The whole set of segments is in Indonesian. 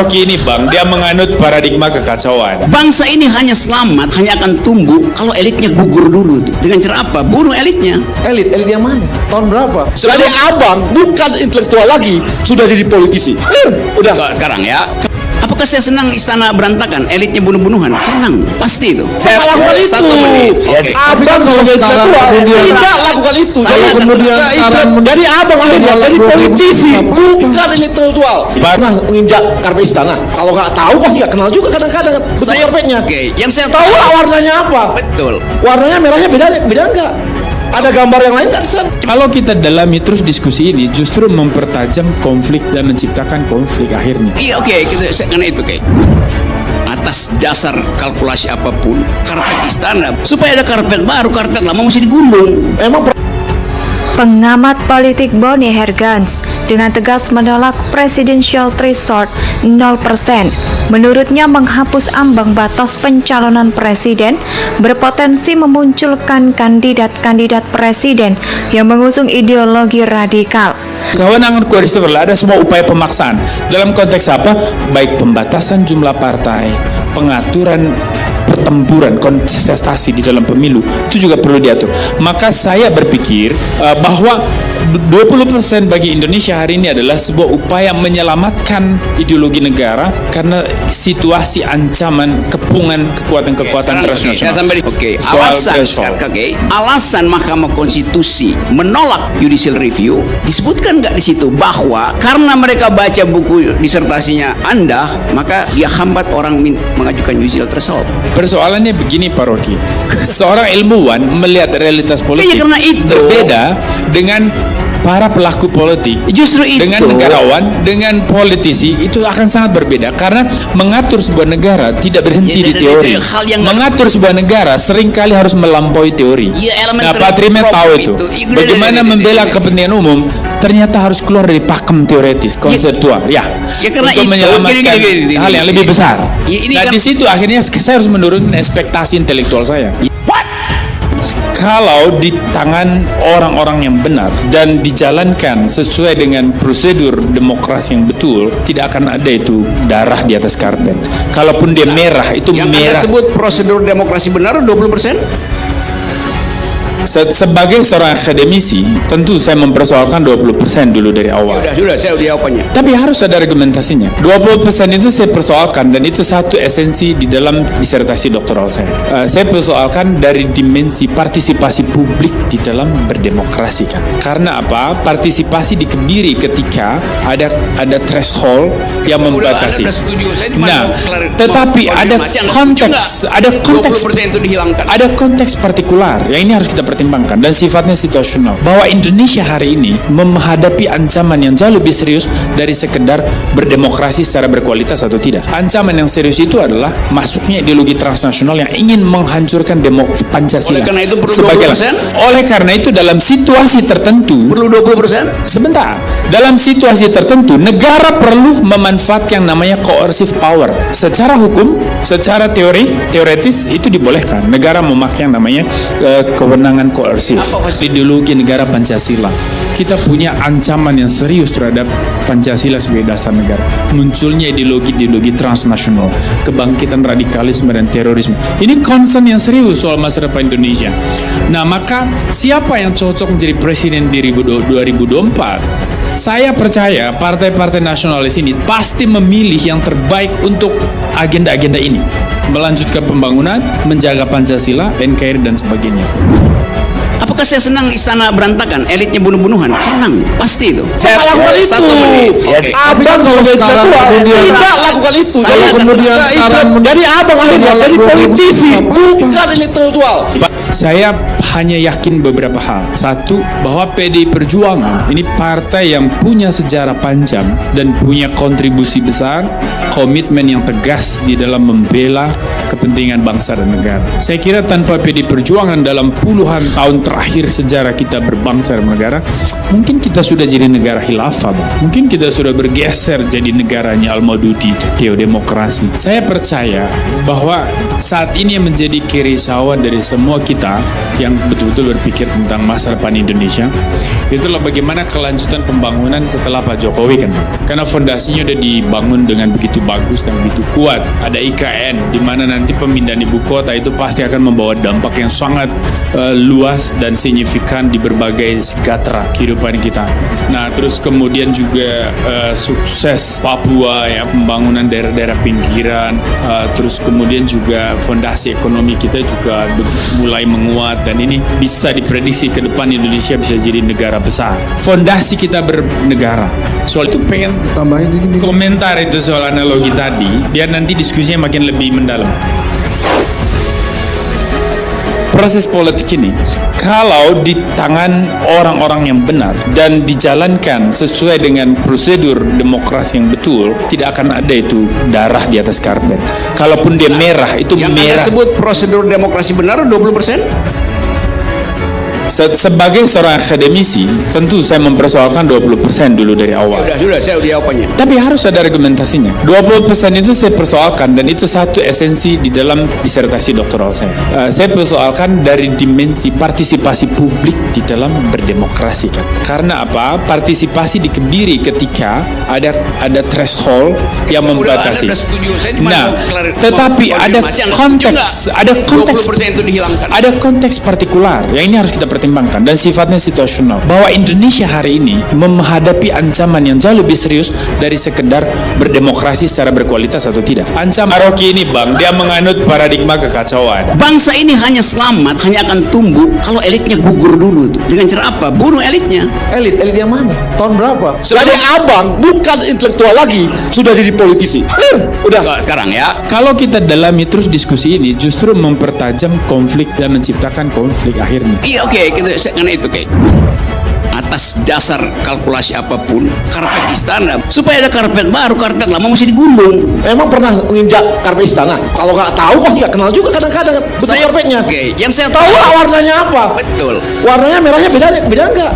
Rocky ini bang, dia menganut paradigma kekacauan. Bangsa ini hanya selamat, hanya akan tumbuh kalau elitnya gugur dulu tuh. Dengan cara apa? Bunuh elitnya. Elit yang mana? Tahun berapa? Jadi abang bukan intelektual lagi, sudah jadi politisi. Udah. Sekarang ya. Apakah saya senang istana berantakan, elitnya bunuh-bunuhan? Senang, pasti itu. Saya lakukan itu. Oke. Abang kalau intelektual tidak lakukan itu. Kalau kemudian sekarang jadi abang akhirnya jadi politisi, bukan intelektual. Pernah menginjak karpet istana. Kalau nggak tahu pasti nggak kenal juga kadang-kadang bentuk karpetnya. Oke, yang saya Tahu nggak warnanya apa? betul. Warnanya merahnya beda nggak? Ada gambar yang lain nggak di sana? Kalau kita dalami terus diskusi ini, justru mempertajam konflik dan menciptakan konflik akhirnya. Iya, oke, karena itu kayak atas dasar kalkulasi apapun, karpet istana supaya ada karpet baru, karpet lama mesti digulung. Emang Pengamat politik Boni Hergans dengan tegas menolak presidential threshold 0%. Menurutnya menghapus ambang batas pencalonan presiden berpotensi memunculkan kandidat-kandidat presiden yang mengusung ideologi radikal. Kewenangan koalisi ada semua upaya pemaksaan. Dalam konteks apa? Baik pembatasan jumlah partai, pengaturan pertempuran kontestasi di dalam pemilu, itu juga perlu diatur. Maka saya berpikir bahwa 20% bagi Indonesia hari ini adalah sebuah upaya menyelamatkan ideologi negara karena situasi ancaman kepungan kekuatan-kekuatan transnasional. Alasan Mahkamah Konstitusi menolak judicial review disebutkan nggak di situ bahwa karena mereka baca buku disertasinya Anda, maka dia hambat orang mengajukan judicial threshold. Persoalannya begini Pak Rocky, seorang ilmuwan melihat realitas politik karena itu berbeda dengan para pelaku politik. Justru itu dengan negarawan, dengan politisi itu akan sangat berbeda karena mengatur sebuah negara tidak berhenti di teori. Mengatur sebuah negara seringkali harus melampaui teori. Nah, Pak Trimet tahu itu. Bagaimana membela kepentingan umum ternyata harus keluar dari pakem teoretis, konseptual. Untuk menyelamatkan hal yang lebih besar. Nah, di situ akhirnya saya harus menurunkan ekspektasi intelektual saya. Kalau di tangan orang-orang yang benar dan dijalankan sesuai dengan prosedur demokrasi yang betul, tidak akan ada itu darah di atas karpet. Kalaupun dia merah, itu yang merah. Anda sebut prosedur demokrasi benar 20%? Sebagai seorang akademisi, tentu saya mempersoalkan 20% dulu dari awal. Sudah, saya jawabannya. Tapi harus ada argumentasinya. 20% itu saya persoalkan dan itu satu esensi di dalam disertasi doktoral saya. Saya persoalkan dari dimensi partisipasi publik di dalam berdemokrasi kan. Karena apa? Partisipasi dikebiri ketika ada threshold yang membatasi. Nah, tetapi ada konteks, ada konteks partikular yang ini harus kita pertimbangkan dan sifatnya situasional, bahwa Indonesia hari ini menghadapi ancaman yang jauh lebih serius dari sekedar berdemokrasi secara berkualitas atau tidak. Ancaman yang serius itu adalah masuknya ideologi transnasional yang ingin menghancurkan Pancasila. Oleh karena itu perlu 20%? Oleh karena itu dalam situasi tertentu perlu 20%? Sebentar. Dalam situasi tertentu negara perlu memanfaatkan yang namanya coercive power. Secara hukum, secara teoretis itu dibolehkan. Negara memakai yang namanya kewenangan koersif. Ideologi negara Pancasila. Kita punya ancaman yang serius terhadap Pancasila sebagai dasar negara. Munculnya ideologi transnasional, kebangkitan radikalisme dan terorisme. Ini concern yang serius soal masa depan Indonesia. Nah, maka siapa yang cocok menjadi presiden di 2024? Saya percaya partai-partai nasionalis ini pasti memilih yang terbaik untuk agenda-agenda ini. Melanjutkan pembangunan, menjaga Pancasila, NKRI dan sebagainya. Apakah saya senang istana berantakan, elitnya bunuh-bunuhan? Senang, pasti itu. Saya lakukan itu. Abang kalau intelektual tidak lakukan itu. Kalau kemudian sekarang jadi abang akhirnya jadi politisi, bukan intelektual. Saya hanya yakin beberapa hal. Satu, bahwa PDI Perjuangan ini partai yang punya sejarah panjang dan punya kontribusi besar, komitmen yang tegas di dalam membela kepentingan bangsa dan negara. Saya kira tanpa PDI Perjuangan dalam puluhan tahun terakhir sejarah kita berbangsa dan negara, mungkin kita sudah jadi negara khilafah, mungkin kita sudah bergeser jadi negaranya Al-Maududi, teodemokrasi. Saya percaya bahwa saat ini yang menjadi kerisauan dari semua kita yang sekarang betul-betul berpikir tentang masa depan Indonesia, itulah bagaimana kelanjutan pembangunan setelah Pak Jokowi kan. Karena fondasinya udah dibangun dengan begitu bagus dan begitu kuat. Ada IKN, di mana nanti pemindahan ibu kota itu pasti akan membawa dampak yang sangat luas dan signifikan di berbagai gatra kehidupan kita. Nah, terus kemudian juga sukses Papua ya, pembangunan daerah-daerah pinggiran, terus kemudian juga fondasi ekonomi kita juga mulai menguat, dan ini bisa diprediksi ke depan Indonesia bisa jadi negara besar. Fondasi kita bernegara. Soal itu pengen Tambahin ini. komentar itu soal analogi tadi, biar nanti diskusinya makin lebih mendalam. Proses politik ini, kalau di tangan orang-orang yang benar dan dijalankan sesuai dengan prosedur demokrasi yang betul, tidak akan ada itu darah di atas karpet. Kalaupun dia merah, itu Yang Anda merah. sebut prosedur demokrasi benar 20%? Sebagai seorang akademisi, tentu saya mempersoalkan 20% dulu dari awal. Sudah, saya udah jawabannya. Tapi harus ada argumentasinya. 20% itu saya persoalkan, dan itu satu esensi di dalam disertasi doktoral saya. Saya persoalkan dari dimensi partisipasi publik di dalam berdemokrasi kan. Karena apa? Partisipasi dikebiri ketika ada threshold yang membatasi. Anda udah setuju. Saya cuma Nah, mau tetapi ada konfirmasi. Anda konteks, setuju ada nggak? konteks 20% itu dihilangkan. ada konteks partikular yang ini harus kita pertimbangkan dan sifatnya situasional, bahwa Indonesia hari ini menghadapi ancaman yang jauh lebih serius dari sekedar berdemokrasi secara berkualitas atau tidak. Ancaman Rocky ini Bang, dia menganut paradigma kekacauan. Bangsa ini hanya selamat, hanya akan tumbuh kalau elitnya gugur dulu. Dengan cara apa? Bunuh elitnya. Elit yang mana? Tahun berapa? Jadi abang bukan intelektual lagi, sudah jadi politisi. Udah. Sekarang ya. Kalau kita dalami terus diskusi ini, justru mempertajam konflik dan menciptakan konflik akhirnya. Iya, oke, karena itu kayak atas dasar kalkulasi apapun, karpet istana supaya ada karpet baru, karpet lama mesti digulung. Emang pernah menginjak karpet istana? Kalau nggak tahu pasti nggak kenal juga kadang-kadang bentuk karpetnya. Oke, yang saya Tahu lah warnanya apa? betul. Warnanya merahnya beda nggak?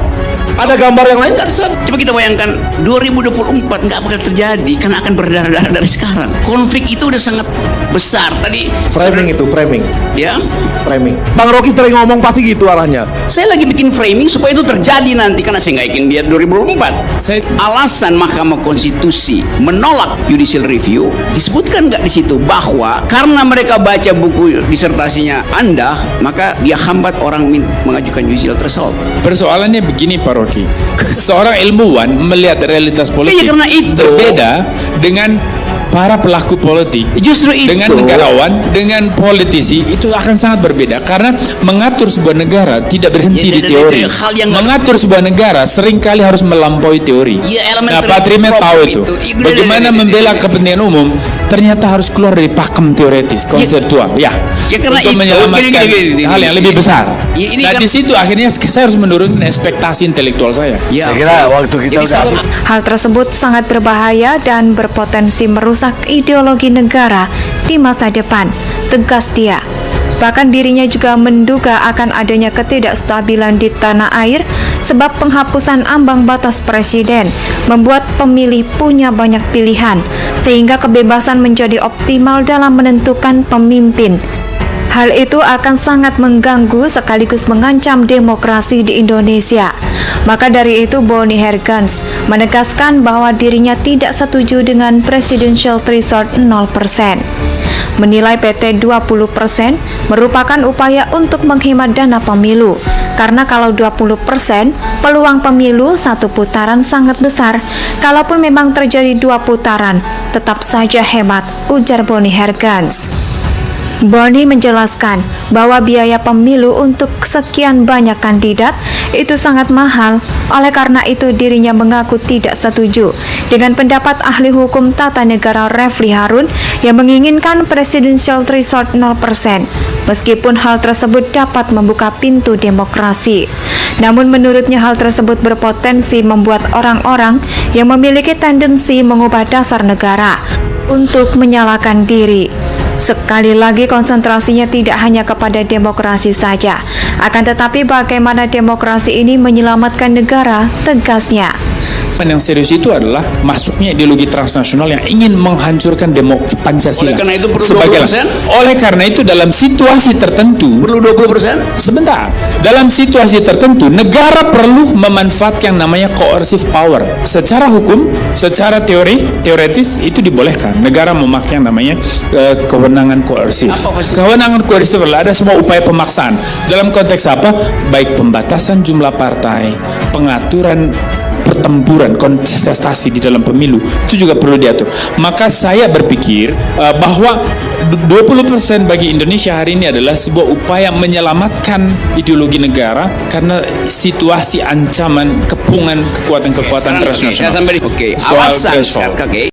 Ada gambar yang lain nggak di sana? Coba kita bayangkan 2024 nggak bakal terjadi karena akan berdarah-darah dari sekarang. Konflik itu udah sangat besar tadi. Framing itu, framing. Ya, Framing. Bang Rocky tadi ngomong pasti gitu arahnya. saya lagi bikin framing supaya itu terjadi nanti karena saya nggak yakin dia 2024. Saya Alasan Mahkamah Konstitusi menolak judicial review disebutkan nggak di situ bahwa karena mereka baca buku disertasinya Anda, maka dia hambat orang mengajukan judicial threshold. persoalannya begini Pak Rocky, seorang ilmuwan melihat realitas politik Iya, karena itu. berbeda dengan para pelaku politik. Justru itu. Dengan negarawan, dengan politisi itu akan sangat berbeda, karena mengatur sebuah negara tidak berhenti Ya, di dan teori. itu hal yang- Mengatur sebuah negara seringkali harus melampaui teori. Ya, Nah, elementary Pak Trimet tahu problem itu. itu. Bagaimana membela kepentingan umum ternyata harus keluar dari pakem teoretis, konseptual. Ya, Ya, karena untuk itu, menyelamatkan gini, hal yang lebih besar. Ya, ini Nah, kan- di situ akhirnya saya harus menurunkan ekspektasi intelektual saya. Ya, Saya kira waktu kita jadi udah satu- habis. Hal tersebut sangat berbahaya dan berpotensi merusak ideologi negara di masa depan, tegas dia. Bahkan dirinya juga menduga akan adanya ketidakstabilan di tanah air sebab penghapusan ambang batas presiden membuat pemilih punya banyak pilihan sehingga kebebasan menjadi optimal dalam menentukan pemimpin. Hal itu akan sangat mengganggu sekaligus mengancam demokrasi di Indonesia. Maka dari itu Boni Hergans menegaskan bahwa dirinya tidak setuju dengan presidential threshold 0%. Menilai PT 20% merupakan upaya untuk menghemat dana pemilu. Karena kalau 20%, peluang pemilu satu putaran sangat besar. Kalaupun memang terjadi 2 putaran, tetap saja hemat, ujar Boni Hergans. Boni menjelaskan bahwa biaya pemilu untuk sekian banyak kandidat itu sangat mahal. Oleh karena itu dirinya mengaku tidak setuju dengan pendapat ahli hukum tata negara Refli Harun yang menginginkan presidential threshold 0%. Meskipun hal tersebut dapat membuka pintu demokrasi. Namun menurutnya hal tersebut berpotensi membuat orang-orang yang memiliki tendensi mengubah dasar negara untuk menyalahkan diri. Sekali lagi konsentrasinya tidak hanya kepada demokrasi saja, akan tetapi bagaimana demokrasi ini menyelamatkan negara, tegasnya. Yang serius itu adalah masuknya ideologi transnasional yang ingin menghancurkan Pancasila. Oleh karena itu perlu Sebagai- 20%? Oleh karena itu dalam situasi tertentu, Perlu 20%? sebentar, dalam situasi tertentu negara perlu memanfaatkan yang namanya coercive power. Secara hukum, secara teoretis itu dibolehkan. Negara memakai yang namanya kewenangan koersif. Apa maksudnya? Kewenangan koersif adalah ada semua upaya pemaksaan. Dalam konteks apa? Baik pembatasan jumlah partai, pengaturan pertempuran kontestasi di dalam pemilu itu juga perlu diatur. Maka saya berpikir bahwa 20% bagi Indonesia hari ini adalah sebuah upaya menyelamatkan ideologi negara karena situasi ancaman kepungan kekuatan-kekuatan Sekarang, transnasional. saya sampai oke. Soal Alasan threshold. sekarang, oke.